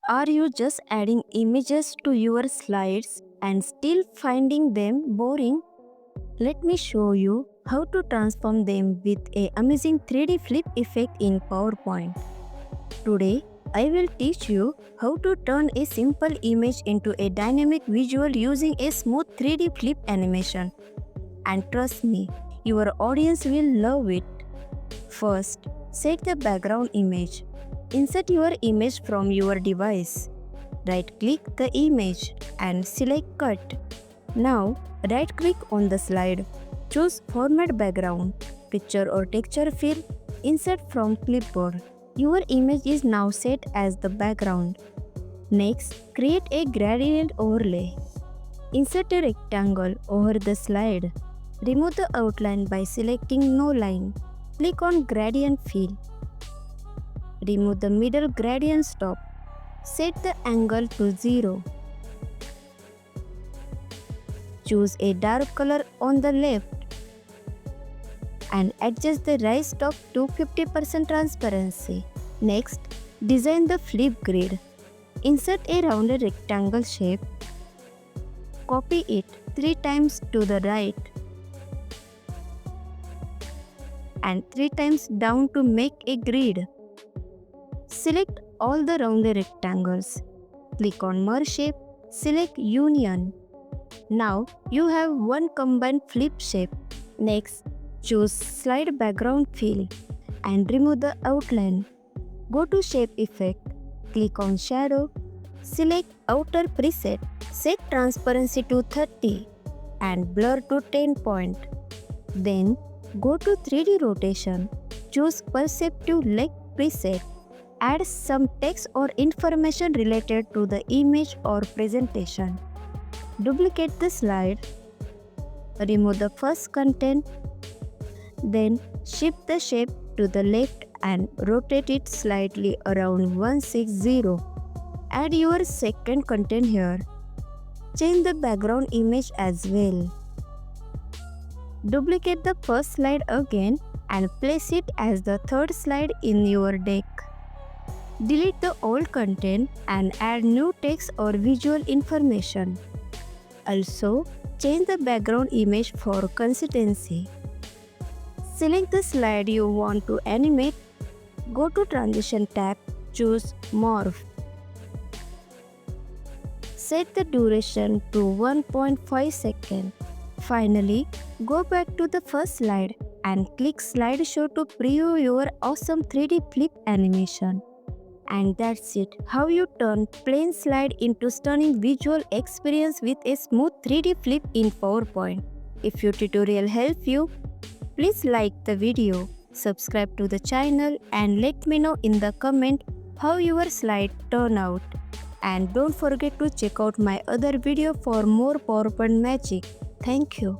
Are you just adding images to your slides and still finding them boring? Let me show you how to transform them with an amazing 3D flip effect in PowerPoint. Today, I will teach you how to turn a simple image into a dynamic visual using a smooth 3D flip animation. And trust me, your audience will love it. First, set the background image. Insert your image from your device. Right-click the image and select Cut. Now, right-click on the slide. Choose Format Background, Picture or Texture Fill. Insert from Clipboard. Your image is now set as the background. Next, create a gradient overlay. Insert a rectangle over the slide. Remove the outline by selecting No Line. Click on Gradient Fill. Remove the middle gradient stop. Set the angle to 0. Choose a dark color on the left and adjust the rise stop to 50% transparency. Next, design the flip grid. Insert a rounded rectangle shape. Copy it 3 times to the right and 3 times down to make a grid. Select all the rounded rectangles. Click on Merge Shape. Select Union. Now you have one combined flip shape. Next, choose Slide Background Fill and remove the outline. Go to Shape Effect. Click on Shadow. Select Outer Preset. Set Transparency to 30 and Blur to 10 point. Then go to 3D Rotation. Choose Perceptive Leg Preset. Add some text or information related to the image or presentation. Duplicate the slide. Remove the first content. Then shift the shape to the left and rotate it slightly around 160. Add your second content here. Change the background image as well. Duplicate the first slide again and place it as the third slide in your deck. Delete the old content and add new text or visual information. Also, change the background image for consistency. Select the slide you want to animate. Go to Transition tab, choose Morph. Set the duration to 1.5 seconds. Finally, go back to the first slide and click Slideshow to preview your awesome 3D flip animation. And that's it, how you turn plain slide into stunning visual experience with a smooth 3D flip in PowerPoint. If your tutorial helped you, please like the video, subscribe to the channel and let me know in the comment how your slide turned out. And don't forget to check out my other video for more PowerPoint magic. Thank you.